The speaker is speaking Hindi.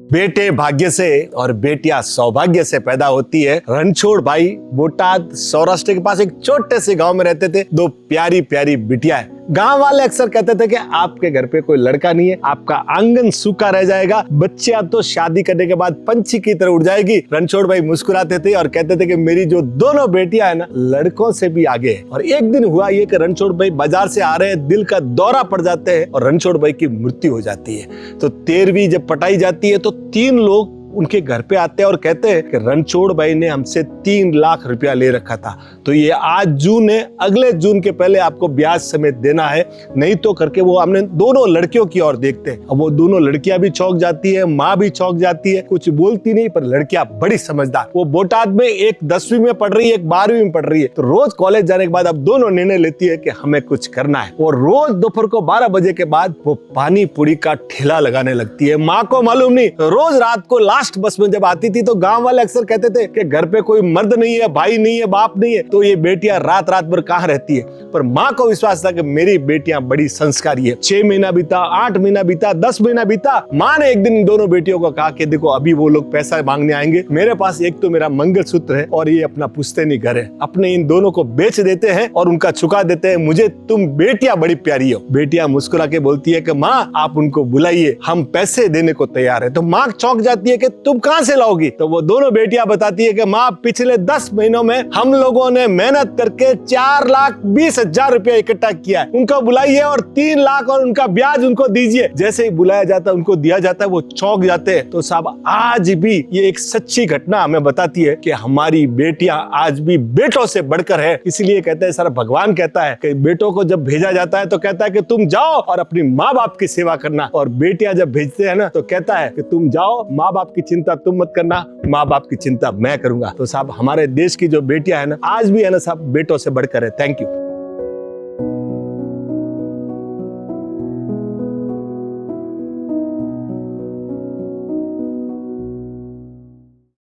बेटे भाग्य से और बेटियां सौभाग्य से पैदा होती है। रणछोड़ भाई बोटाद सौराष्ट्र के पास एक छोटे से गांव में रहते थे। दो प्यारी प्यारी बिटियां हैं। गांव वाले अक्सर कहते थे कि आपके घर पे कोई लड़का नहीं है, आपका आंगन सूखा रह जाएगा, बच्चियां तो शादी करने के बाद पंछी की तरह उड़ जाएगी। रणछोड़ भाई मुस्कुराते थे और कहते थे कि मेरी जो दोनों बेटियां है ना, लड़कों से भी आगे है। और एक दिन हुआ ये कि रणछोड़ भाई बाजार से आ रहे हैं, दिल का दौरा पड़ जाते हैं और रणछोड़ भाई की मृत्यु हो जाती है। तो 13वीं जब पटाई जाती है तो 3 लोग उनके घर पे आते हैं और कहते हैं कि रणछोड़ भाई ने हमसे 3 लाख रुपया ले रखा था, तो ये आज जून है, अगले जून के पहले आपको ब्याज समेत देना है, नहीं तो करके वो हमने दोनों लड़कियों की ओर देखते हैं। अब वो दोनों लड़कियां भी चौंक जाती है, माँ भी चौंक जाती है, कुछ बोलती नहीं, पर लड़कियां बड़ी समझदार। वो बोटाद में एक 10वीं में पढ़ रही है, एक 12वीं में पढ़ रही है। तो रोज कॉलेज जाने के बाद अब दोनों निर्णय लेती है कि हमें कुछ करना है। और रोज दोपहर को 12 बजे के बाद वो पानी पूरी का ठेला लगाने लगती है। माँ को मालूम नहीं, रोज रात को लास्ट बस में जब आती थी तो गांव वाले अक्सर कहते थे कि घर पे कोई मर्द नहीं है, भाई नहीं है, बाप नहीं है, तो ये बेटियां रात रात भर कहाँ रहती है। पर माँ को विश्वास था कि मेरी बेटियां बड़ी संस्कारी है। 6 महीना बीता, 8 महीना बीता, 10 महीना बीता। माँ ने एक दिन इन दोनों बेटियों को कहा कि देखो अभी वो लोग पैसा मांगने आएंगे, मेरे पास एक तो मेरा मंगलसूत्र है और ये अपना पुश्तैनी घर है, अपने इन दोनों को बेच देते हैं और उनका चुका देते हैं, मुझे तुम बेटियां बड़ी प्यारी हो। बेटियां मुस्कुरा के बोलती है कि माँ आप उनको बुलाइए, हम पैसे देने को तैयार है। तो माँ चौंक जाती है कि तुम कहाँ से लाओगी। तो वो दोनों बेटियां बताती है कि माँ पिछले 10 महीनों में हम लोगों ने मेहनत करके 4,20,000 रुपया इकट्ठा किया है, उनको बुलाइए और 3 लाख और उनका ब्याज उनको दीजिए। जैसे ही बुलाया जाता है, उनको दिया जाता है, वो चौंक जाते हैं। तो साहब आज भी ये एक सच्ची घटना हमें बताती है कि हमारी बेटियां आज भी बेटों से बढ़कर है। इसलिए कहते हैं सर, भगवान कहता है कि बेटों को जब भेजा जाता है तो कहता है कि तुम जाओ और अपनी माँ बाप की सेवा करना, और बेटियां जब भेजते हैं ना तो कहता है कि तुम जाओ, माँ बाप की चिंता तुम मत करना, माँ बाप की चिंता मैं करूंगा। तो साहब हमारे देश की जो बेटियां है ना, आज भी है ना साहब, बेटों से बढ़कर है। Thank you.